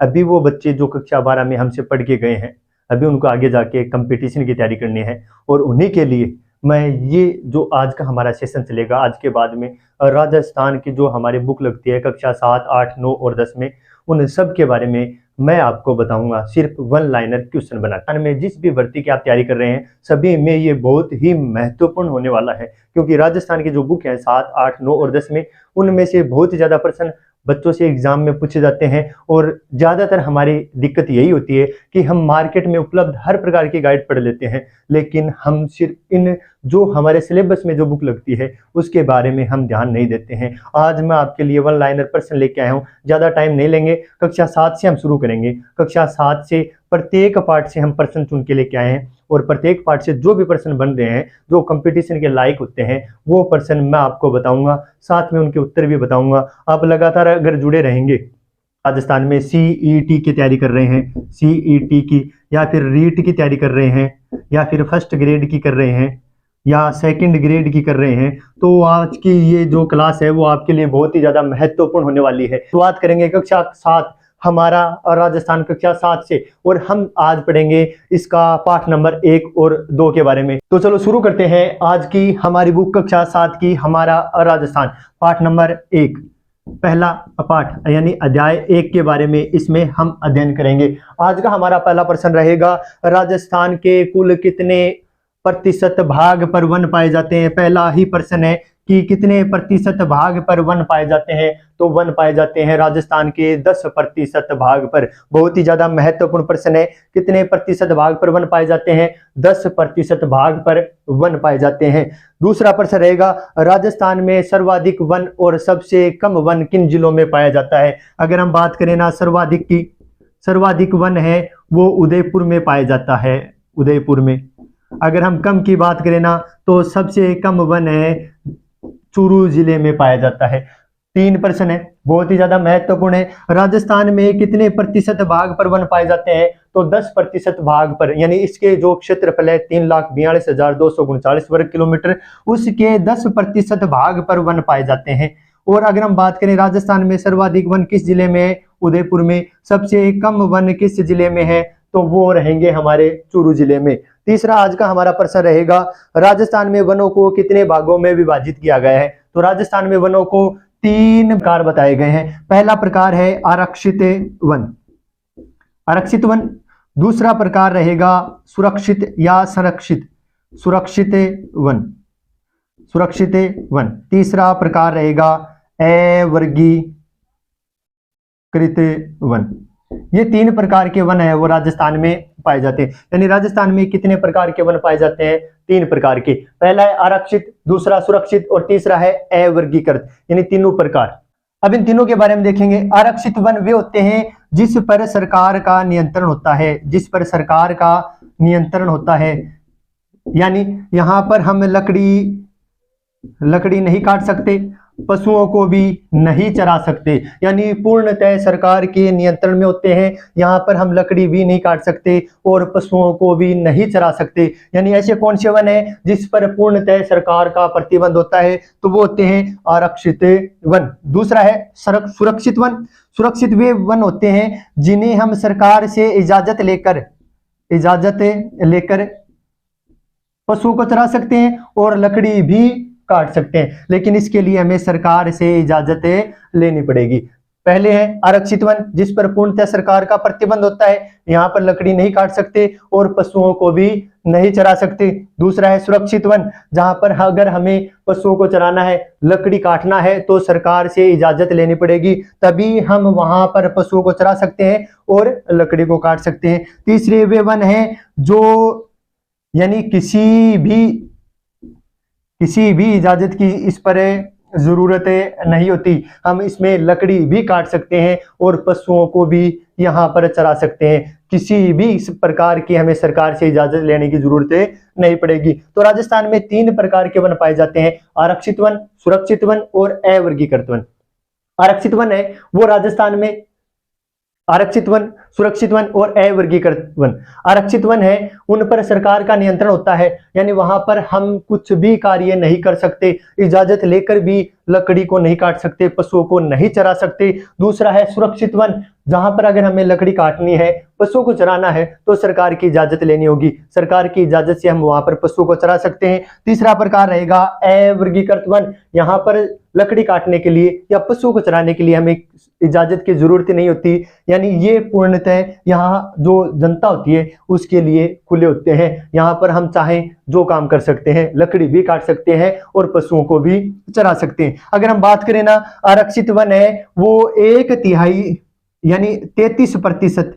अभी वो बच्चे जो कक्षा 12 में हमसे पढ़ के गए हैं, अभी उनको आगे जाके कंपटीशन की तैयारी करनी है, और उन्हीं के लिए मैं ये जो आज का हमारा सेशन चलेगा, आज के बाद में राजस्थान की जो हमारी बुक लगती है कक्षा 7, 8, 9 और 10 में, उन सब के बारे में मैं आपको बताऊंगा, सिर्फ वन लाइनर क्वेश्चन बनाकर। में जिस भी भर्ती की आप तैयारी कर रहे हैं, सभी में ये बहुत ही महत्वपूर्ण होने वाला है, क्योंकि राजस्थान की जो बुक है 7, 8, 9 और 10 में, उनमें से बहुत ही ज्यादा प्रश्न बच्चों से एग्जाम में पूछे जाते हैं। और ज्यादातर हमारी दिक्कत यही होती है कि हम मार्केट में उपलब्ध हर प्रकार की गाइड पढ़ लेते हैं, लेकिन हम सिर्फ इन जो हमारे सिलेबस में जो बुक लगती है उसके बारे में हम ध्यान नहीं देते हैं। आज मैं आपके लिए वन लाइनर प्रश्न लेके आया हूँ, ज्यादा टाइम नहीं लेंगे। कक्षा 7 से हम शुरू करेंगे। कक्षा 7 से प्रत्येक पार्ट से हम प्रश्न चुन के लेके आए हैं, और प्रत्येक पार्ट से जो भी प्रश्न बन रहे हैं, जो कंपटीशन के लायक होते हैं, वो प्रश्न मैं आपको बताऊंगा, साथ में उनके उत्तर भी बताऊंगा। आप लगातार अगर जुड़े रहेंगे, राजस्थान में सीईटी की तैयारी कर रहे हैं, सीईटी की, या फिर रीट की तैयारी कर रहे हैं, या फिर फर्स्ट ग्रेड की कर रहे हैं, या सेकंड ग्रेड की कर रहे हैं, तो आज की ये जो क्लास है वो आपके लिए बहुत ही ज्यादा महत्वपूर्ण होने वाली है। शुरुआत करेंगे कक्षा 7, हमारा राजस्थान कक्षा 7 से, और हम आज पढ़ेंगे इसका पाठ नंबर 1 और 2 के बारे में। तो चलो शुरू करते हैं आज की हमारी बुक कक्षा 7 की, हमारा राजस्थान पाठ नंबर 1, पहला पाठ यानी अध्याय 1 के बारे में इसमें हम अध्ययन करेंगे। आज का हमारा पहला प्रश्न रहेगा, राजस्थान के कुल कितने प्रतिशत भाग पर वन पाए जाते हैं। पहला ही प्रश्न है कि कितने प्रतिशत भाग पर वन पाए जाते हैं, तो वन पाए जाते हैं राजस्थान के 10% भाग पर। बहुत ही ज्यादा महत्वपूर्ण प्रश्न है, कितने प्रतिशत भाग पर वन पाए जाते हैं, 10% भाग पर वन पाए जाते हैं। दूसरा प्रश्न रहेगा, राजस्थान में सर्वाधिक वन और सबसे कम वन किन जिलों में पाया जाता है। अगर हम बात करें ना सर्वाधिक की, सर्वाधिक वन है वो उदयपुर में पाया जाता है, उदयपुर में। अगर हम कम की बात करें ना, तो सबसे कम वन है चूरू जिले में पाया जाता है। 3 प्रश्न है, बहुत ही ज्यादा महत्वपूर्ण है। राजस्थान में कितने प्रतिशत भाग पर वन पाए जाते हैं, तो 10% भाग पर, यानी इसके जो क्षेत्रफल है 3,42,239 वर्ग किलोमीटर, उसके 10% भाग पर वन पाए जाते हैं। और अगर हम बात करें राजस्थान में सर्वाधिक वन किस जिले में है, उदयपुर में। सबसे कम वन किस जिले में है, तो वो रहेंगे हमारे चूरू जिले में। तीसरा आज का हमारा प्रश्न रहेगा, राजस्थान में वनों को कितने भागों में विभाजित किया गया है। तो राजस्थान में वनों को 3 प्रकार बताए गए हैं। पहला प्रकार है आरक्षित वन, आरक्षित वन। दूसरा प्रकार रहेगा सुरक्षित या संरक्षित, सुरक्षित वन, सुरक्षित वन। तीसरा प्रकार रहेगा अवर्गीकृत वन। ये 3 प्रकार के वन है वो राजस्थान में पाए जाते हैं। यानी राजस्थान में कितने प्रकार के वन पाए जाते हैं, 3 प्रकार के। पहला है आरक्षित, दूसरा सुरक्षित, और तीसरा है अवर्गीकृत, यानी तीनों प्रकार। अब इन तीनों के बारे में देखेंगे। आरक्षित वन वे होते हैं जिस पर सरकार का नियंत्रण होता है, जिस पर सरकार का नियंत्रण होता है। यानी यहां पर हम लकड़ी नहीं काट सकते, पशुओं को भी नहीं चरा सकते, यानी पूर्णतः सरकार के नियंत्रण में होते हैं। यहाँ पर हम लकड़ी भी नहीं काट सकते और पशुओं को भी नहीं चरा सकते। यानी ऐसे कौन से वन है जिस पर पूर्णतः सरकार का प्रतिबंध होता है, तो वो होते हैं आरक्षित वन। दूसरा है सुरक्षित वन। सुरक्षित वे वन होते हैं जिन्हें हम सरकार से इजाजत लेकर पशुओं को चरा सकते हैं और लकड़ी भी काट सकते हैं, लेकिन इसके लिए हमें सरकार से इजाजत लेनी पड़ेगी। पहले है आरक्षित वन, जिस पर पूर्णतः सरकार का प्रतिबंध होता है, यहाँ पर लकड़ी नहीं काट सकते और पशुओं को भी नहीं चरा सकते। दूसरा है सुरक्षित वन, जहां पर अगर हमें पशुओं को चराना है, लकड़ी काटना है, तो सरकार से इजाजत लेनी पड़ेगी, तभी हम वहां पर पशुओं को चरा सकते हैं और लकड़ी को काट सकते हैं। तीसरे वे वन है जो यानी किसी भी इजाजत की इस पर जरूरत नहीं होती, हम इसमें लकड़ी भी काट सकते हैं और पशुओं को भी यहाँ पर चरा सकते हैं। किसी भी इस प्रकार की हमें सरकार से इजाजत लेने की जरूरत नहीं पड़ेगी। तो राजस्थान में 3 प्रकार के वन पाए जाते हैं, आरक्षित वन, सुरक्षित वन और अवर्गीकृत वन। आरक्षित वन है वो राजस्थान में आरक्षित वन, सुरक्षित वन और अवर्गीकृत वन। आरक्षित वन है, उन पर सरकार का नियंत्रण होता है, यानी वहां पर हम कुछ भी कार्य नहीं कर सकते, इजाजत लेकर भी लकड़ी को नहीं काट सकते, पशुओं को नहीं चरा सकते। दूसरा है सुरक्षित वन, जहां पर अगर हमें लकड़ी काटनी है, पशुओं को चराना है, तो सरकार की इजाजत लेनी होगी, सरकार की इजाजत से हम वहां पर पशुओं को चरा सकते हैं। तीसरा प्रकार रहेगा अवर्गीकृत वन, यहाँ पर लकड़ी काटने के लिए या पशुओं को चराने के लिए हमें इजाजत की जरूरत नहीं होती, यानी ये पूर्णतः यहाँ जो जनता होती है उसके लिए खुले होते हैं। यहाँ पर हम चाहें जो काम कर सकते हैं, लकड़ी भी काट सकते हैं और पशुओं को भी चरा सकते हैं। अगर हम बात करें ना, आरक्षित वन है वो 1/3 यानी 33%,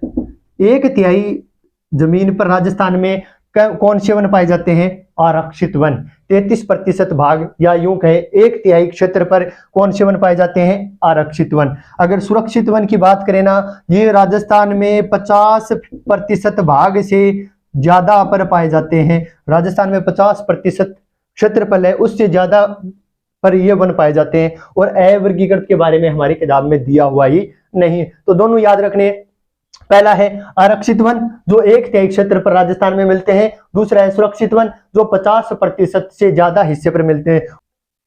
1/3 जमीन पर राजस्थान में कौन से वन पाए जाते हैं? आरक्षित वन। 33% भाग या यूं कहे 1/3 क्षेत्र पर कौन से वन पाए जाते हैं? आरक्षित वन। अगर सुरक्षित वन की बात करें ना, ये राजस्थान में 50% भाग से ज्यादा पर पाए जाते हैं। राजस्थान में 50% क्षेत्रफल है, उससे ज्यादा पर ये वन पाए जाते हैं। और अवर्गीकृत के बारे में हमारी किताब में दिया हुआ ही नहीं, तो दोनों याद रखने। पहला है आरक्षित वन जो 1/3 क्षेत्र पर राजस्थान में मिलते हैं, दूसरा है सुरक्षित वन जो 50% से ज्यादा हिस्से पर मिलते हैं।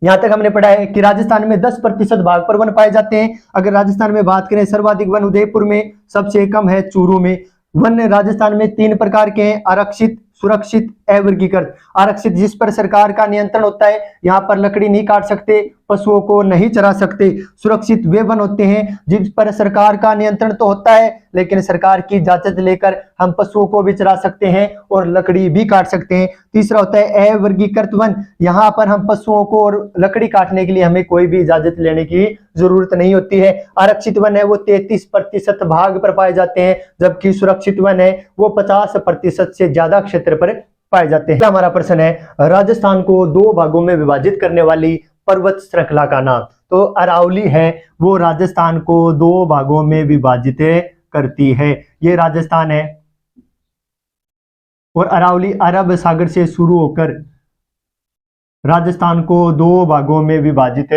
यहां तक हमने पढ़ा है कि राजस्थान में 10% भाग पर वन पाए जाते हैं। अगर राजस्थान में बात करें, सर्वाधिक वन उदयपुर में, सबसे कम है चूरू में। वन राजस्थान में 3 प्रकार के हैं, आरक्षित, सुरक्षित, अवर्गीकृत। आरक्षित जिस पर सरकार का नियंत्रण होता है, यहाँ पर लकड़ी नहीं काट सकते, पशुओं को नहीं चरा सकते। सुरक्षित वे वन होते हैं जिस पर सरकार का नियंत्रण तो होता है, लेकिन सरकार की इजाजत लेकर हम पशुओं को भी चरा सकते हैं और लकड़ी भी काट सकते हैं। तीसरा होता है अवर्गीकृत वन, यहाँ पर हम पशुओं को और लकड़ी काटने के लिए हमें कोई भी इजाजत लेने की जरूरत नहीं होती है। आरक्षित वन है वो 33% भाग पर पाए जाते हैं, जबकि सुरक्षित वन है वो 50% से ज्यादा क्षेत्र पर पाए जाते हैं। हमारा प्रश्न है, राजस्थान को 2 भागों में विभाजित करने वाली पर्वत श्रृंखला का नाम। तो अरावली है वो राजस्थान को 2 भागों में विभाजित करती है, ये राजस्थान है। और अरावली अरब सागर से शुरू होकर राजस्थान को 2 भागों में विभाजित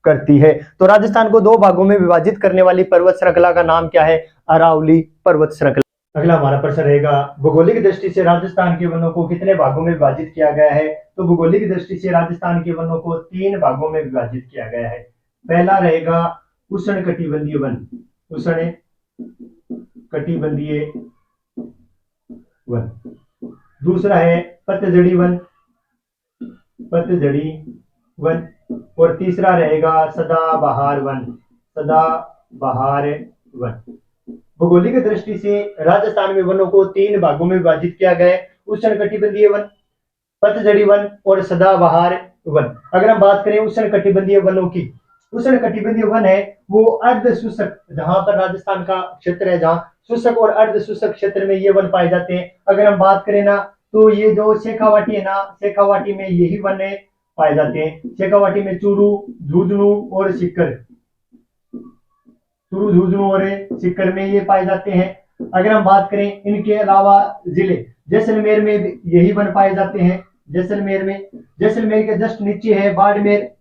करती है। तो राजस्थान को 2 भागों में विभाजित करने वाली पर्वत श्रृंखला का नाम क्या है? अरावली पर्वत श्रृंखला। अगला हमारा प्रश्न रहेगा, भौगोलिक दृष्टि से राजस्थान के वनों को कितने भागों में विभाजित किया गया है? तो भौगोलिक दृष्टि से राजस्थान के वनों को 3 भागों में विभाजित किया गया है। पहला रहेगा उष्णकटिबंधीय वन, उष्णकटिबंधीय वन। दूसरा है पतझड़ी वन, पतझड़ी वन। और तीसरा रहेगा सदाबहार वन, सदाबहार वन। भौगोलिक दृष्टि से राजस्थान में वनों को 3 भागों में विभाजित किया गया है, उष्णकटिबंधीय वन, पतझड़ी वन और सदाबहार वन। अगर हम बात करें उष्णकटिबंधीय वनों की, उष्णकटिबंधीय वन है वो अर्ध शुष्क, जहां पर राजस्थान का क्षेत्र है जहां शुष्क और अर्ध शुष्क क्षेत्र में ये वन पाए जाते हैं। अगर हम बात करें ना, तो ये जो शेखावाटी है ना, शेखावाटी में यही वन पाए जाते हैं। शेखावाटी में चूरू, झुंझुनू और सीकर, चूरू, झुंझुनू और सीकर में ये पाए जाते हैं। अगर हम बात करें इनके अलावा जिले, जैसलमेर में यही वन पाए जाते हैं। जैसलमेर में, जैसलमेर के जस्ट नीचे है बाड़मेर,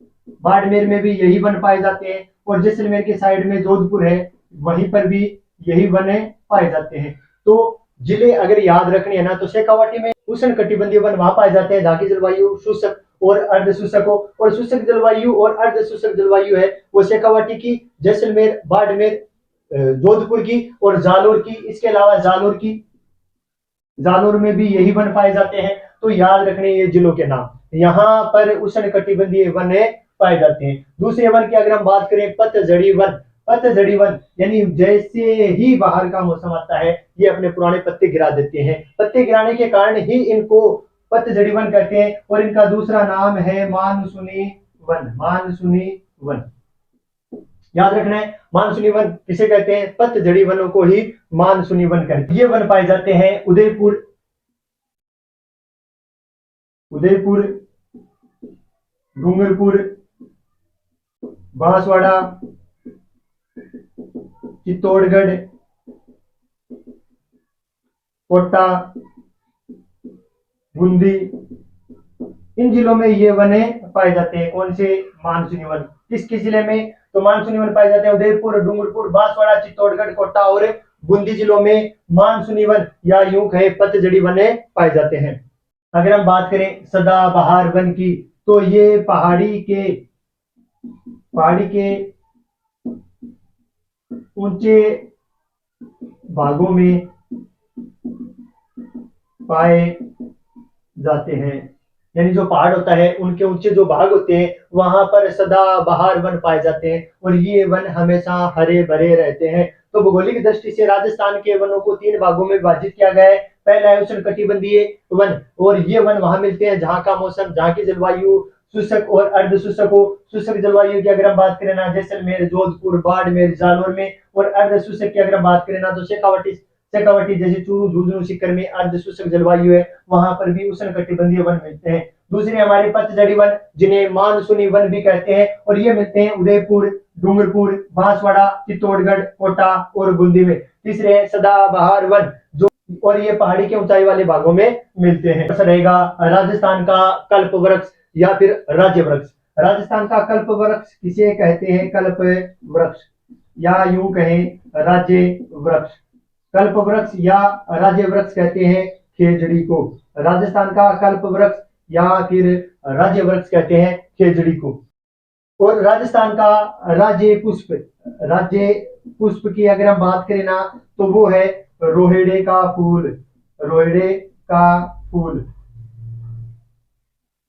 बाड़मेर में भी यही वन पाए जाते हैं। और जैसलमेर के साइड में जोधपुर है, वहीं पर भी यही वन पाए जाते हैं। तो जिले अगर याद रखने हैं ना, तो शेखावाटी में उष्णकटिबंधीय वन वहां पाए जाते हैं जहाँ की जलवायु शुष्क और अर्ध शुष्क हो, और शुष्क जलवायु और अर्ध शुष्क जलवायु है वो शेखावाटी की, जैसलमेर, बाड़मेर, जोधपुर की और जालोर की। इसके अलावा जालोर की, जालोर में भी यही वन पाए जाते हैं। तो याद रखने ये जिलों के नाम, यहाँ पर उष्णकटिबंधीय वन पाए जाते हैं। दूसरे वन की अगर हम बात करें, पतझड़ी वन, पतझड़ी वन यानी जैसे ही बाहर का मौसम आता है ये अपने पुराने पत्ते गिरा देते हैं, पत्ते गिराने के कारण ही इनको पतझड़ी वन कहते हैं। और इनका दूसरा नाम है मानसूनी वन, मानसूनी वन। याद रखना है, मानसूनी वन किसे कहते हैं? पतझड़ी वनों को ही मानसूनी वन कहते हैं। ये वन पाए जाते हैं उदयपुर, उदयपुर, डूंगरपुर, बांसवाड़ा, चित्तौड़गढ़, कोटा, बूंदी, इन जिलों में ये वन पाए जाते हैं। कौन से? मानसूनी वन। किस किस जिले में? तो मानसूनी वन पाए जाते हैं उदयपुर, डूंगरपुर, बांसवाड़ा, चित्तौड़गढ़, कोटा और बूंदी जिलों में मानसूनी वन या यूं कहे पतझड़ी वन पाए जाते हैं। अगर हम बात करें सदाबहार वन की, तो ये पहाड़ी के ऊंचे भागों में पाए जाते हैं, यानी जो पहाड़ होता है उनके ऊंचे जो भाग होते हैं वहां पर सदाबहार वन पाए जाते हैं और ये वन हमेशा हरे भरे रहते हैं। तो भौगोलिक दृष्टि से राजस्थान के वनों को 3 भागों में विभाजित किया गया है। पहला है उष्णकटिबंधीय वन, और ये वन वहां मिलते हैं जहां का मौसम, जहां की जलवायु शुष्क और अर्ध शुष्क हो। शुष्क जलवायु की अगर हम बात करें ना जैसलमेर, जोधपुर, बाड़मेर, जालोर में, और अर्ध शुष्क की अगर हम बात करें ना तो शेखावटी जैसे चूरू, झुंझुनू, सीकर में अर्ध शुष्क जलवायु है, वहां पर भी उष्णकटिबंधीय वन मिलते हैं। दूसरे हमारे पतझड़ी वन जिन्हें मानसूनी वन भी कहते हैं, और ये मिलते हैं उदयपुर, डूंगरपुर, बांसवाड़ा, चित्तौड़गढ़, कोटा और बूंदी में। तीसरे है सदाबहार वन, जो और ये पहाड़ी के ऊंचाई वाले भागों में मिलते हैं। रहेगा राजस्थान का कल्प वृक्ष या फिर राज्य वृक्ष। राजस्थान का कल्प वृक्ष किसे कहते हैं? कल्प वृक्ष या यूं कहें राज्य वृक्ष। कल्प वृक्ष या राज्य वृक्ष कहते हैं खेजड़ी को। राजस्थान का कल्प वृक्ष या फिर राज्य वृक्ष कहते हैं खेजड़ी को। और राजस्थान का राज्य पुष्प की अगर हम बात करें ना तो वो है रोहिड़े का फूल। रोहिड़े का फूल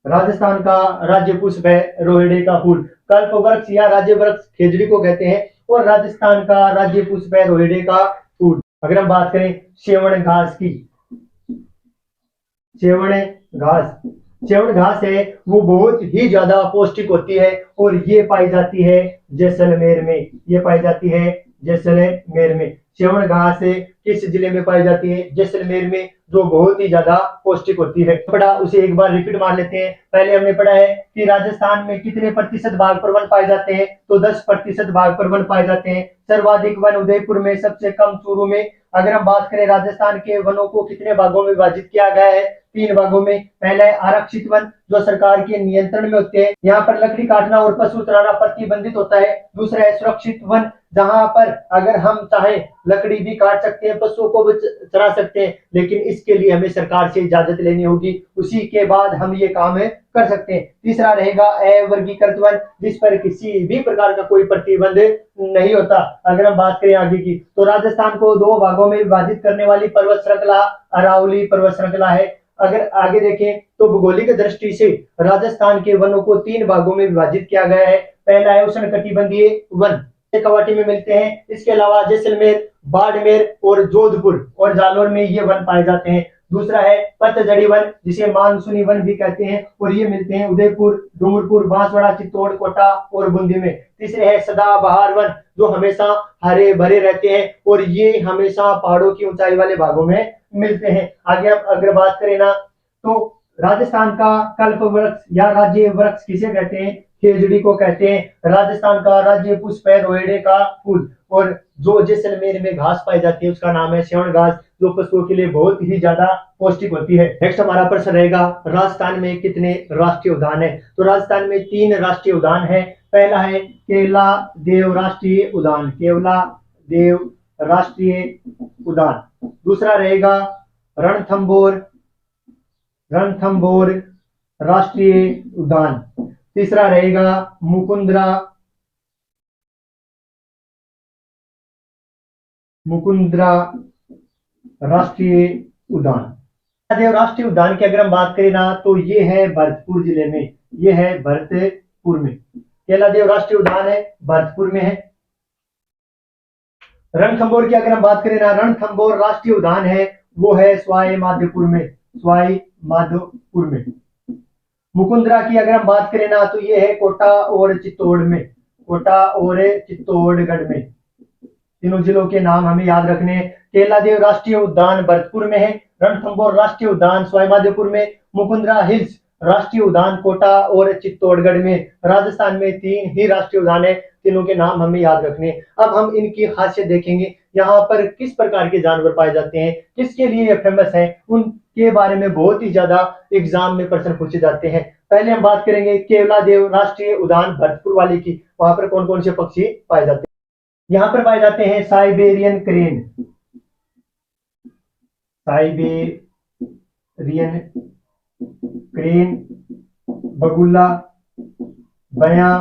राजस्थान का राज्य पुष्प है, रोहिड़े का फूल। कल्प वृक्ष या राज्य वृक्ष खेजड़ी को कहते हैं और राजस्थान का राज्य पुष्प है रोहिड़े का फूल। अगर हम बात करें सेवण घास की, सेवण घास है वो बहुत ही ज्यादा पौष्टिक होती है और ये पाई जाती है जैसलमेर में। ये पाई जाती है जैसलमेर में। सेवण घास किस जिले में पाई जाती है? जैसलमेर में, जो बहुत ही ज्यादा पौष्टिक होती है। पढ़ा उसे एक बार रिपीट मार लेते हैं। पहले हमने पढ़ा है कि राजस्थान में कितने प्रतिशत भाग पर वन पाए जाते हैं, तो 10% भाग पर वन पाए जाते हैं। सर्वाधिक वन उदयपुर में, सबसे कम चूरू में। अगर हम बात करें राजस्थान के वनों को कितने भागों में विभाजित किया गया है? 3 भागों में। पहला है आरक्षित वन, जो सरकार के नियंत्रण में होते हैं, यहाँ पर लकड़ी काटना और पशु चराना प्रतिबंधित होता है। दूसरा है सुरक्षित वन, जहां पर अगर हम चाहें लकड़ी भी काट सकते हैं, पशुओं को भी चरा सकते हैं, लेकिन इसके लिए हमें सरकार से इजाजत लेनी होगी, उसी के बाद हम ये काम कर सकते हैं। तीसरा रहेगा अवर्गीकृत वन, जिस पर किसी भी प्रकार का कोई प्रतिबंध नहीं होता। अगर हम बात करें आगे की, तो राजस्थान को 2 भागों में विभाजित करने वाली पर्वत श्रृंखला अरावली पर्वत श्रृंखला है। अगर आगे देखें तो भौगोलिक दृष्टि से राजस्थान के वनों को 3 भागों में विभाजित किया गया है। पहला है उष्णकटिबंधीय वन, शेखावटी में मिलते हैं। इसके अलावा जैसलमेर, बाड़मेर और जोधपुर और जालोर में ये वन पाए जाते हैं। दूसरा है पतझड़ी वन, जिसे मानसूनी वन भी कहते हैं, और ये मिलते हैं उदयपुर, डूंगरपुर, बांसवाड़ा, चित्तौड़, कोटा और बूंदी में। तीसरे है सदाबहार वन, जो हमेशा हरे भरे रहते हैं और ये हमेशा पहाड़ों की ऊंचाई वाले भागों में मिलते हैं। आगे हम अगर बात करें ना तो राजस्थान का कल्प वृक्ष या राज्य वृक्ष किसे कहते हैं? खेजड़ी को कहते हैं। राजस्थान का राज्य पुष्प है रोहिड़े का फूल, और जो जैसलमेर में घास पाई जाती है उसका नाम है सेवण घास, जो पशुओं के लिए बहुत ही ज्यादा पौष्टिक होती है। नेक्स्ट हमारा प्रश्न रहेगा राजस्थान में कितने राष्ट्रीय उद्यान है? तो राजस्थान में 3 राष्ट्रीय उद्यान है। पहला है केवला देव राष्ट्रीय उद्यान, केवला देव राष्ट्रीय उद्यान। दूसरा रहेगा रणथंभौर राष्ट्रीय उद्यान। तीसरा रहेगा मुकुंदरा राष्ट्रीय उद्यान। देव राष्ट्रीय उद्यान की अगर हम बात करें ना तो ये है भरतपुर जिले में, ये है भरतपुर में। केलादेव राष्ट्रीय उद्यान है, भरतपुर में है। रणथंभौर की अगर हम बात करें ना, रणथंभौर राष्ट्रीय उद्यान है वो है सवाई माधोपुर में, सवाई माधोपुर में। मुकुंदरा की अगर हम बात करें ना तो ये है कोटा और चित्तौड़ में, कोटा और चित्तौड़गढ़ में। तीनों जिलों के नाम हमें याद रखने हैं। केलादेव राष्ट्रीय उद्यान भरतपुर में है, रणथंभौर राष्ट्रीय उद्यान सवाई माधोपुर में, मुकुंदरा हिल्स राष्ट्रीय उद्यान कोटा और चित्तौड़गढ़ में। राजस्थान में 3 ही राष्ट्रीय उद्यान है, तीनों के नाम हमें याद रखने। अब हम इनकी खासियत देखेंगे, यहाँ पर किस प्रकार के जानवर पाए जाते हैं, किसके लिए ये फेमस है, उनके बारे में बहुत ही ज्यादा एग्जाम में प्रश्न पूछे जाते हैं। पहले हम बात करेंगे केवलादेव राष्ट्रीय उद्यान भरतपुर वाले की। वहां पर कौन कौन से पक्षी पाए जाते हैं? यहाँ पर पाए जाते हैं साइबेरियन क्रेन, साइबेरियन क्रेन, बगुला, बया,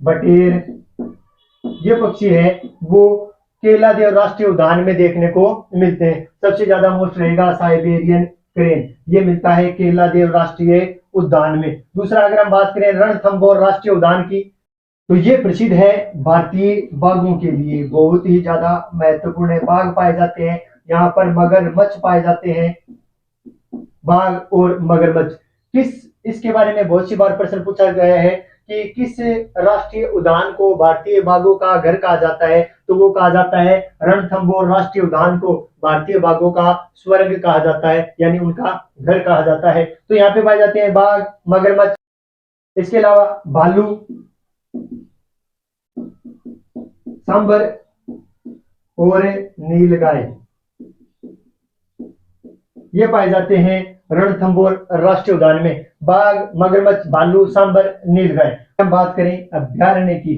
बटेर, ये पक्षी है वो केवलादेव राष्ट्रीय उद्यान में देखने को मिलते हैं। सबसे ज्यादा मोस्ट रहेगा साइबेरियन क्रेन, ये मिलता है केवलादेव राष्ट्रीय उद्यान में। दूसरा अगर हम बात करें रणथंभौर राष्ट्रीय उद्यान की, तो ये प्रसिद्ध है भारतीय बाघों के लिए, बहुत ही ज्यादा महत्वपूर्ण है। बाघ पाए जाते हैं यहाँ पर, मगरमच्छ पाए जाते हैं, बाघ और मगरमच्छ। इसके बारे में बहुत सी बार प्रश्न पूछा गया है कि किस राष्ट्रीय उद्यान को भारतीय बाघों का घर कहा जाता है, तो वो कहा जाता है रणथंभौर राष्ट्रीय उद्यान को भारतीय बाघों का स्वर्ग कहा जाता है, यानी उनका घर कहा जाता है। तो यहाँ पे पाए जाते हैं बाघ, मगरमच्छ, इसके अलावा भालू, सांबर और नीलगाय, ये पाए जाते हैं रणथंभौर राष्ट्रीय उद्यान में। बाघ, मगरमच्छ, भालू, सांबर, नीलगाय। हम बात करें अभ्यारण्य की,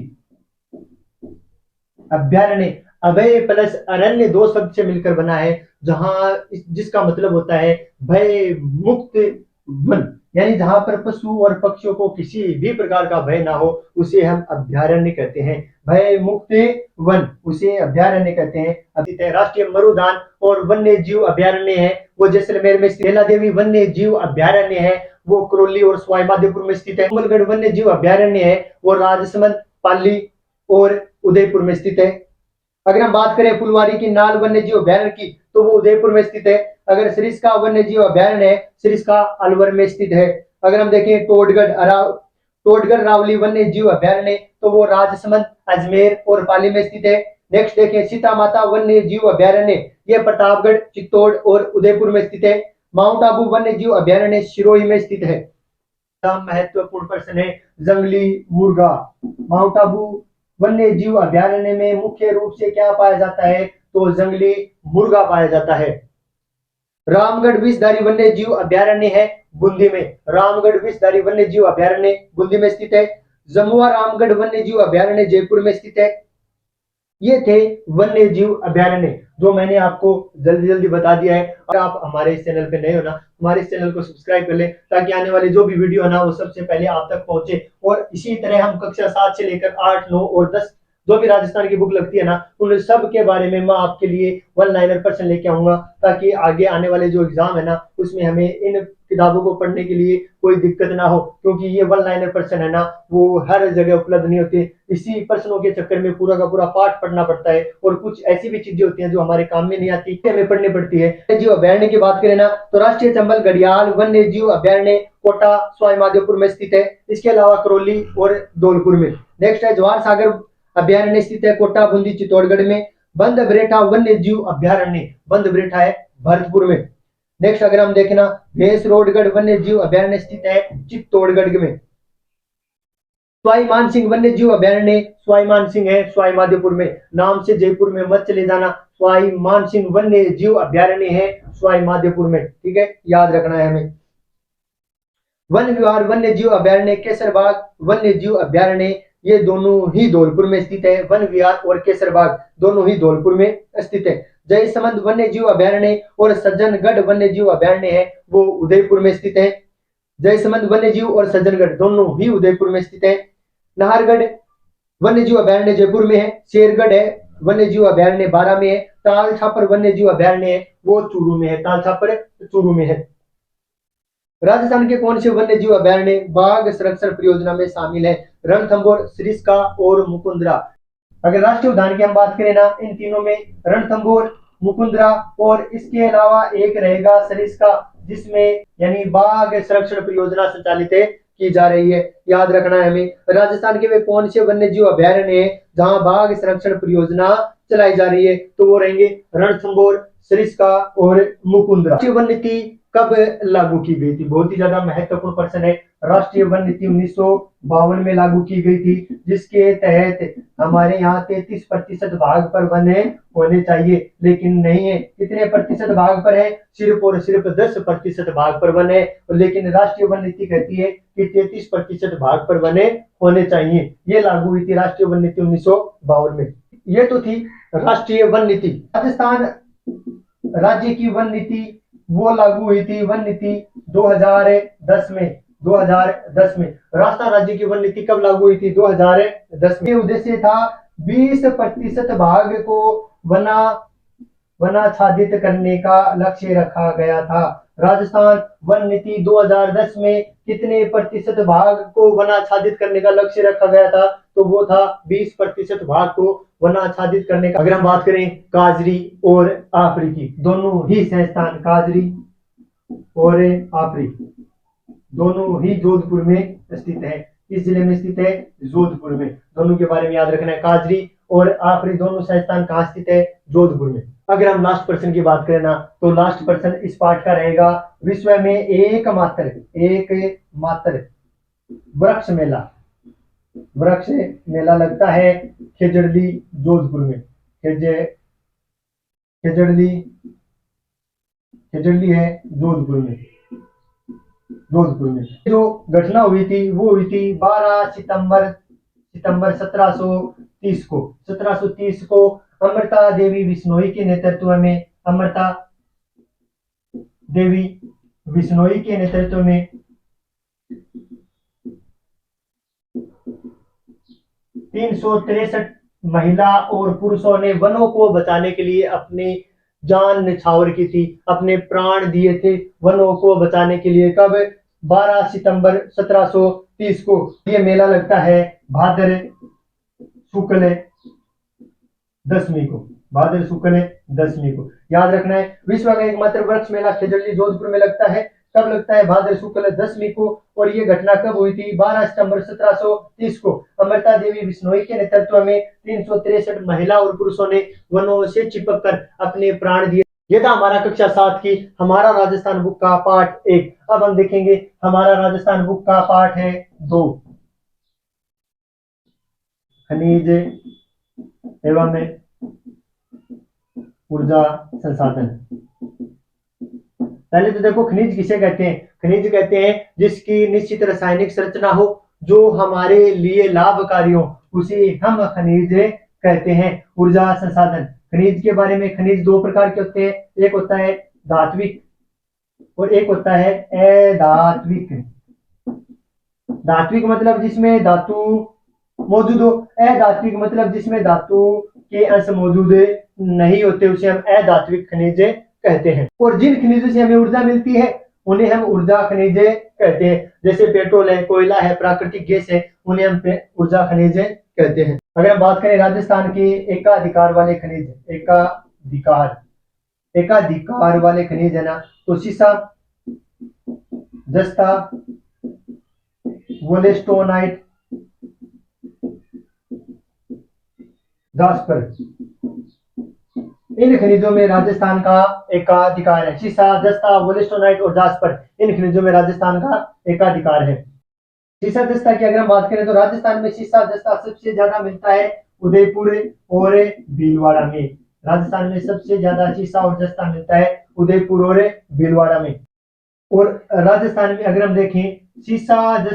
अभ्यारण्य अभय प्लस अरण्य दो शब्द से मिलकर बना है, जहां जिसका मतलब होता है भय मुक्त वन, यानी जहां पर पशु और पक्षियों को किसी भी प्रकार का भय ना हो, उसे हम अभ्यारण्य कहते हैं। भय मुक्त वन, उसे अभ्यारण्य कहते हैं। राष्ट्रीय मरुदान और वन्य जीव अभ्यारण्य है वो जैसलमेर में स्थित। देवी वन्य जीव अभ्यारण्य है वो करौली और सवाई माधोपुर में स्थित है। कमलगढ़ वन्य जीव अभ्यारण्य है वो राजसमंद, पाली और उदयपुर में स्थित है। अगर हम बात करें फुलवारी की नाल वन्य जीव अभ्यारण्य की, तो वो उदयपुर में स्थित है। अगर सरिस्का वन्य जीव अभ्यारण्य है, सरिस्का अलवर में स्थित है। अगर हम देखें टोडगढ़ रावली वन्य जीव अभ्यारण्य, तो वो राजसमंद, अजमेर और पाली में स्थित है। नेक्स्ट देखें सीता माता वन्य जीव अभ्यारण्य, ये प्रतापगढ़, चित्तौड़ और उदयपुर में स्थित है। माउंट आबू वन्य जीव अभ्यारण्य सिरोही में स्थित है। महत्वपूर्ण प्रश्न है जंगली मुर्गा। माउंट आबू वन्य जीव अभ्यारण्य में मुख्य रूप से क्या पाया जाता है, तो जंगली मुर्गा पाया जाता है। रामगढ़ विषधारी वन्य जीव अभ्यारण्य है बूंदी में, रामगढ़ विषधारी वन्य जीव अभ्यारण्य बूंदी में स्थित है। जमुआ रामगढ़ वन्य जीव अभ्यारण्य जयपुर में स्थित है। ये थे वन्य जीव अभ्यारण्य जो मैंने आपको जल्दी जल्दी बता दिया है। और आप हमारे इस चैनल पे नए हो ना, हमारे इस चैनल को सब्सक्राइब कर ले, ताकि आने वाली जो भी वीडियो है ना वो सबसे पहले आप तक पहुंचे। और इसी तरह हम कक्षा 7 से लेकर 8, 9 और 10 जो भी राजस्थान की बुक लगती है ना, उन सब के बारे में मैं आपके लिए वन लाइनर प्रश्न लेके आऊंगा, ताकि आगे आने वाले जो एग्जाम है ना उसमें हमें इन किताबों को पढ़ने के लिए कोई दिक्कत ना हो, क्योंकि ये वन लाइनर प्रश्न है ना वो हर जगह उपलब्ध नहीं होते। इसी प्रश्नों के चक्कर में पूरा का पूरा पाठ पढ़ना पड़ता है, और कुछ ऐसी भी चीजें होती हैं जो हमारे काम में नहीं आती, हमें पढ़नी पड़ती है। वन्य जीव अभ्यारण्य की बात करें ना, तो राष्ट्रीय चंबल घड़ियाल वन्य जीव अभ्यारण्य कोटा, सवाई माधोपुर में स्थित है। इसके अलावा करौली और धौलपुर में। नेक्स्ट है जवाहर सागर अभ्यारण्य स्थित है कोटा, बूंदी, चित्तौड़गढ़ में। बंद बरेठा वन्य जीव अभ्यारण्य, बंद बरेठा है भरतपुर में। नेक्स्ट अगर हम देखना भेसरोडगढ़ वन्य जीव अभ्यारण्य स्थित है चित्तौड़गढ़ में। सवाई मानसिंह वन्य जीव अभ्यारण्य, सवाई मानसिंह है सवाई माधोपुर में। नाम से जयपुर में मत चले जाना, सवाई मानसिंह वन्य जीव अभ्यारण्य है सवाई माधोपुर में, ठीक है, याद रखना है हमें। वन विहार वन्य जीव अभ्यारण्य, केसरबाग वन्य जीव अभ्यारण्य, ये दोनों ही धौलपुर में स्थित है। वन विहार और केसरबाग दोनों ही धौलपुर में स्थित है। जयसमंद वन्य जीव अभ्यारण्य और सज्जनगढ़ वन्य जीव अभ्यारण्य है वो उदयपुर में स्थित है। जयसमंद वन्य जीव और सज्जनगढ़ दोनों ही उदयपुर में स्थित है। नाहरगढ़ वन्य जीव अभ्यारण्य जयपुर में है। शेरगढ़ है वन्य जीव अभ्यारण्य बारा में है। ताल छापर वन्य जीव अभ्यारण्य है वो चूरू में है, ताल छापर चूरू में है। राजस्थान के कौन से वन्य जीव अभ्यारण्य बाघ संरक्षण परियोजना में शामिल है? रणथंभौर, सरिस्का और मुकुंदरा। अगर राष्ट्रीय उद्यान की हम बात करें ना, इन तीनों में रणथंभौर, मुकुंदरा और इसके अलावा एक रहेगा सरिस्का, जिसमें यानी बाघ संरक्षण परियोजना संचालित की जा रही है। याद रखना है हमें। राजस्थान के वे कौन से वन्य जीव अभ्यारण्य है जहां बाघ संरक्षण परियोजना चलाई जा रही है? तो वो रहेंगे रणथंभौर, सरिस्का और मुकुंदरा। वन्य नीति कब लागू की गई थी? बहुत ही ज्यादा महत्वपूर्ण प्रश्न है। राष्ट्रीय वन नीति 1952 में लागू की गई थी, जिसके तहत हमारे यहाँ 33% भाग पर वन होने चाहिए, लेकिन नहीं है। कितने प्रतिशत भाग पर है? सिर्फ और सिर्फ 10% भाग पर वन है, लेकिन राष्ट्रीय वन नीति कहती है कि 33% भाग पर वन होने चाहिए। ये लागू हुई थी राष्ट्रीय वन नीति 1952 में। ये तो थी राष्ट्रीय वन नीति। राजस्थान राज्य की वन नीति वो लागू हुई थी, वन नीति 2010 में। 2010 में राजस्थान राज्य की वन नीति कब लागू हुई थी? 2010 में। उद्देश्य था 20% भाग को वनाच्छादित करने का लक्ष्य रखा गया था। राजस्थान वन नीति 2010 में कितने प्रतिशत भाग को वनाच्छादित करने का लक्ष्य रखा गया था? तो वो था 20% भाग को वनाच्छादित करने का। अगर हम बात करें काजरी और आपरी की, दोनों ही संस्थान काजरी और आपरी दोनों ही जोधपुर में स्थित है। किस जिले में स्थित है? जोधपुर में। दोनों के बारे में याद रखना है। काजरी और आपरी दोनों संस्थान कहाँ स्थित है? जोधपुर में। अगर हम लास्ट पर्सन की बात करें ना, तो लास्ट पर्सन इस पाठ का रहेगा विश्व में एकमात्र वृक्ष मेला लगता है खेजड़ली जोधपुर में। खेजड़ली है जोधपुर में। जो घटना हुई थी वो हुई थी 12 सितंबर 1730 को अमृता देवी बिश्नोई के नेतृत्व में 363 महिला और पुरुषों ने वनों को बचाने के लिए अपनी जान न्यौछावर की थी, अपने प्राण दिए थे वनों को बचाने के लिए। कब? 12 सितंबर 1730 को। ये मेला लगता है भाद्र शुक्ल दशमी को। याद रखना है, विश्व का एकमात्र वृक्ष मेला खेजड़ली जोधपुर में लगता है। कब लगता है? भाद्र शुक्ल दशमी को। और ये घटना कब हुई थी? 12 सितंबर 1730 को अमृता देवी बिश्नोई के नेतृत्व में 363 महिला और पुरुषों ने वनों से चिपक कर अपने प्राण दिए। ये था हमारा कक्षा 7 की हमारा राजस्थान बुक का पाठ 1। अब हम देखेंगे हमारा राजस्थान बुक का पाठ है 2, खनिज एवं ऊर्जा संसाधन। पहले तो देखो खनिज किसे कहते हैं? खनिज कहते हैं जिसकी निश्चित रासायनिक संरचना हो, जो हमारे लिए लाभकारी हो, उसे हम खनिज कहते हैं। ऊर्जा संसाधन, खनिज के बारे में, खनिज 2 प्रकार के होते हैं। एक होता है धात्विक और एक होता है अधात्विक। धात्विक मतलब जिसमें धातु मौजूद हो, अधात्विक मतलब जिसमें धातु के अंश मौजूद नहीं होते, उसे हम अधात्विक खनिज कहते हैं। और जिन खनिजों से हमें ऊर्जा मिलती है उन्हें हम ऊर्जा खनिज कहते हैं। जैसे पेट्रोल है, कोयला है, प्राकृतिक गैस है, उन्हें हम ऊर्जा खनिज कहते हैं। अगर हम बात करें राजस्थान के एकाधिकार वाले खनिज, एकाधिकार वाले खनिज है ना, तो सीसा, जस्ता, वोलेस्टोनाइट, जास्पर, इन खनिजों में राजस्थान का एकाधिकार है। सीसा, जस्ता, वोलेस्टोनाइट और जास्पर, इन खनिजों में राजस्थान का एकाधिकार है। सीसा जस्ता की अगर हम बात करें तो राजस्थान में सीसा जस्ता सबसे ज्यादा मिलता है उदयपुर और भीलवाड़ा में। राजस्थान में सबसे ज्यादा सीसा और जस्ता मिलता है उदयपुर और भीलवाड़ा में। और राजस्थान में अगर हम देखें सीसा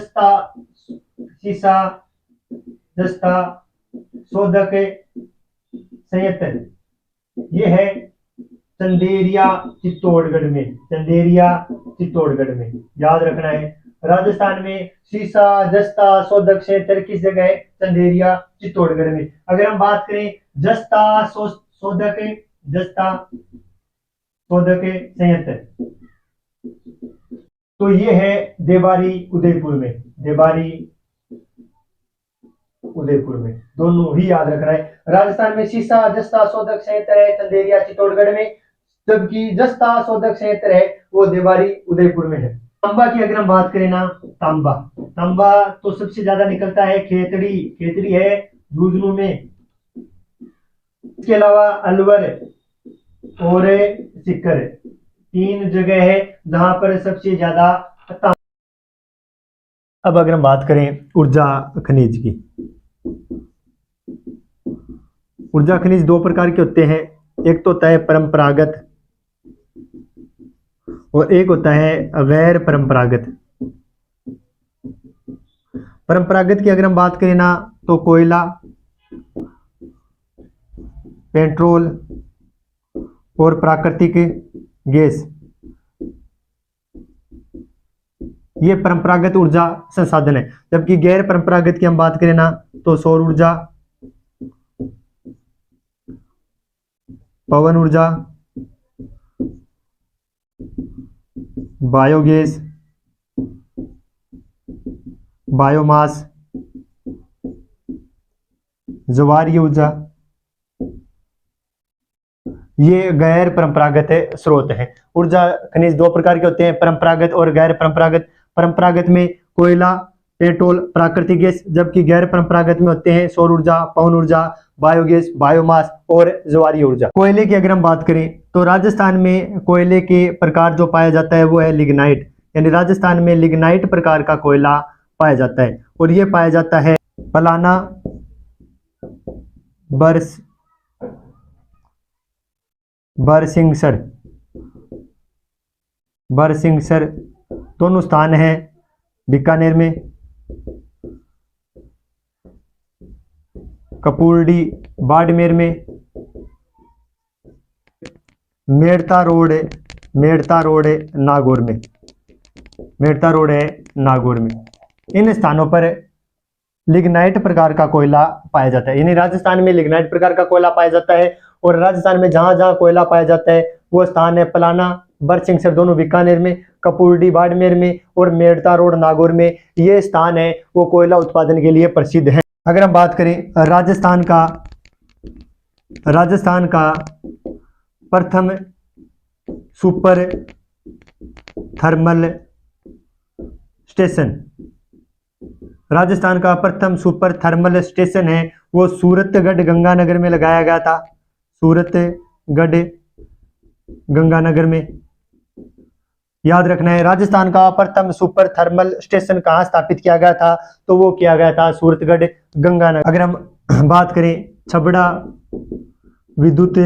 जस्ता शोधक संयंत्र, ये है चंदेरिया चित्तौड़गढ़ में। याद रखना है, राजस्थान में सीसा जस्ता शोधक संयंत्र किस जगह है? चंदेरिया चित्तौड़गढ़ में। अगर हम बात करें जस्ता शोधक संयंत्र, तो ये है देवारी उदयपुर में। दोनों ही याद रखना है। राजस्थान में सीसा जस्ता शोधक संयंत्र है चंदेरिया चित्तौड़गढ़ में, जबकि जस्ता शोधक संयंत्र है वो देवारी उदयपुर में है। तांबा की अगर हम बात करें ना, तांबा तो सबसे ज्यादा निकलता है खेतड़ी है झुंझुनू में। इसके अलावा अलवर और सीकर, 3 जगह है जहां पर सबसे ज्यादा अब अगर हम बात करें ऊर्जा खनिज की, ऊर्जा खनिज 2 प्रकार के होते हैं। एक तो होता है परंपरागत और एक होता है गैर परंपरागत। परंपरागत की अगर हम बात करें ना तो कोयला, पेट्रोल और प्राकृतिक गैस, ये परंपरागत ऊर्जा संसाधन है। जबकि गैर परंपरागत की हम बात करें ना तो सौर ऊर्जा, पवन ऊर्जा, बायोगैस, बायोमास, ज्वारीय ऊर्जा, ये गैर परंपरागत स्रोत हैं। ऊर्जा खनिज 2 प्रकार के होते हैं, परंपरागत और गैर परंपरागत। परंपरागत में कोयला, पेट्रोल, प्राकृतिक गैस, जबकि गैर परंपरागत में होते हैं सौर ऊर्जा, पवन ऊर्जा, बायोगैस, बायोमास और ज्वारीय ऊर्जा। कोयले की अगर हम बात करें तो राजस्थान में कोयले के प्रकार जो पाया जाता है वो है लिग्नाइट, यानी राजस्थान में लिग्नाइट प्रकार का कोयला पाया जाता है और ये पाया जाता है पलाना, बरसिंहसर दोनों स्थान हैं बीकानेर में। कपूरडी बाड़मेर में, मेड़ता रोड नागौर में, इन स्थानों पर लिग्नाइट प्रकार का कोयला पाया जाता है। यानी राजस्थान में लिग्नाइट प्रकार का कोयला पाया जाता है और राजस्थान में जहां जहां कोयला पाया जाता है वो स्थान है पलाना, बरसिंहसर दोनों बीकानेर में, कपूरडी बाड़मेर में और मेड़ता रोड नागौर में। ये स्थान है वो कोयला उत्पादन के लिए प्रसिद्ध है। अगर हम बात करें राजस्थान का प्रथम सुपर थर्मल स्टेशन, राजस्थान का प्रथम सुपर थर्मल स्टेशन है वो सूरतगढ़ गंगानगर में लगाया गया था। सूरतगढ़ गंगानगर में, याद रखना है। राजस्थान का प्रथम सुपर थर्मल स्टेशन कहाँ स्थापित किया गया था तो वो किया गया था सूरतगढ़ गंगानगर। अगर हम बात करें छबड़ा विद्युत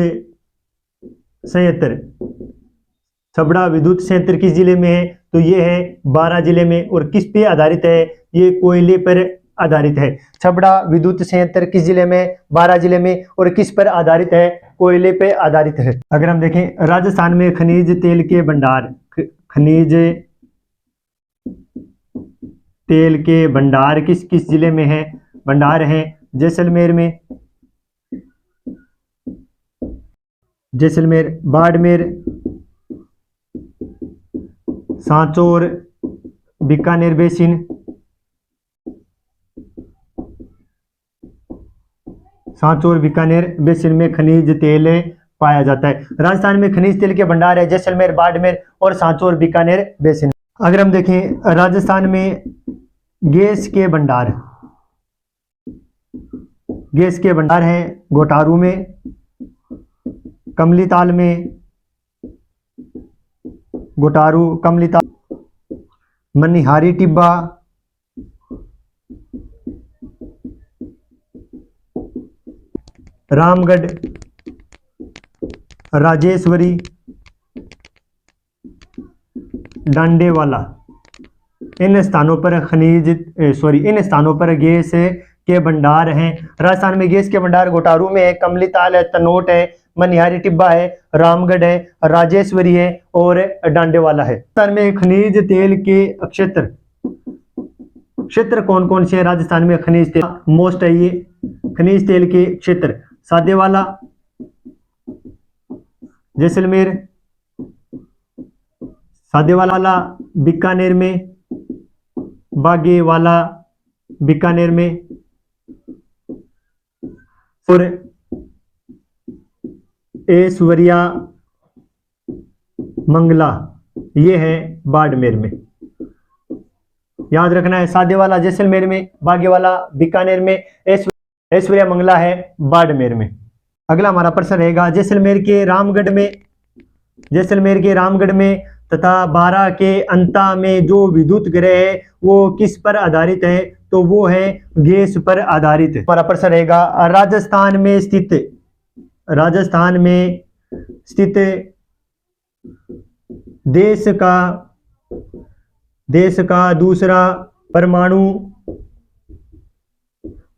संयंत्र किस जिले में है तो ये है बारां जिले में। और किस पे आधारित है, ये कोयले पर आधारित है। छबड़ा विद्युत संयंत्र किस जिले में, बारां जिले में, और किस पर आधारित है, कोयले पे आधारित है। अगर हम देखें राजस्थान में खनिज तेल के भंडार किस किस जिले में है, भंडार है जैसलमेर में, बाड़मेर, सांचौर, बीकानेर बेसिन, में खनिज तेल पाया जाता है। राजस्थान में खनिज तेल के भंडार है जैसलमेर, बाड़मेर और सांचौर, बीकानेर बेसिन। अगर हम देखें राजस्थान में गैस के भंडार हैं घोटारू में, कमलीताल में, मनिहारी टिब्बा, रामगढ़, राजेश्वरी, डांडेवाला। इन स्थानों पर गैस के भंडार हैं। राजस्थान में गैस के भंडार घोटारू में है, कमलीताल है, तनोट है, मनिहारी टिब्बा है, रामगढ़ है, राजेश्वरी है और डांडेवाला है। राजस्थान में खनिज तेल के क्षेत्र कौन कौन से हैं? राजस्थान में खनिज तेल मोस्ट है ये खनिज तेल के क्षेत्र, सादेवाला, जैसलमेर, बीकानेर में, बागेवाला बीकानेर में और ऐश्वर्या मंगला ये है बाड़मेर में। याद रखना है सादेवाला जैसलमेर में, बागेवाला बीकानेर में, ऐश्वर्या मंगला है बाड़मेर में। अगला हमारा प्रश्न रहेगा जैसलमेर के रामगढ़ में जैसलमेर के रामगढ़ में तथा बारा के अंता में जो विद्युत ग्रह है वो किस पर आधारित है, तो वो है गैस पर आधारित। हमारा प्रश्न रहेगा, राजस्थान में स्थित देश का दूसरा परमाणु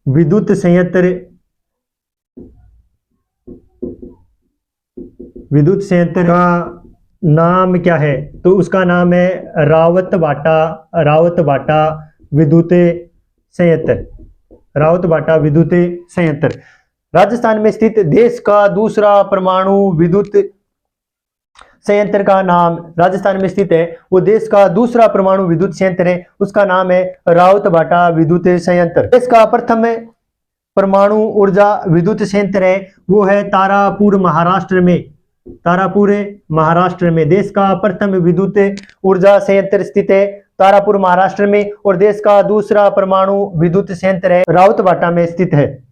विद्युत संयंत्र का नाम क्या है, तो उसका नाम है रावतबाटा विद्युत संयंत्र। राजस्थान में स्थित देश का दूसरा परमाणु विद्युत संयंत्र का नाम, राजस्थान में स्थित है वो देश का दूसरा परमाणु विद्युत संयंत्र है, उसका नाम है रावतबाटा विद्युत संयंत्र। देश का प्रथम परमाणु ऊर्जा विद्युत संयंत्र है वो है तारापुर महाराष्ट्र में। देश का प्रथम विद्युत ऊर्जा संयंत्र स्थित है तारापुर महाराष्ट्र में, और देश का दूसरा परमाणु विद्युत संयंत्र है रावतबाटा में स्थित है।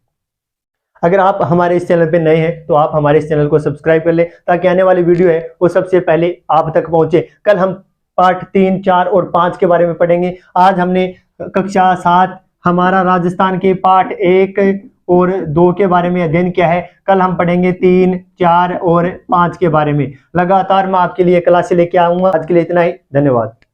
अगर आप हमारे इस चैनल पे नए हैं तो आप हमारे इस चैनल को सब्सक्राइब कर लें ताकि आने वाली वीडियो है वो सबसे पहले आप तक पहुंचे। कल हम पार्ट 3, 4 और 5 के बारे में पढ़ेंगे। आज हमने कक्षा 7 हमारा राजस्थान के पार्ट 1 और 2 के बारे में अध्ययन किया है। कल हम पढ़ेंगे 3, 4 और 5 के बारे में। लगातार मैं आपके लिए क्लासें लेके आऊंगा। आज के लिए इतना ही, धन्यवाद।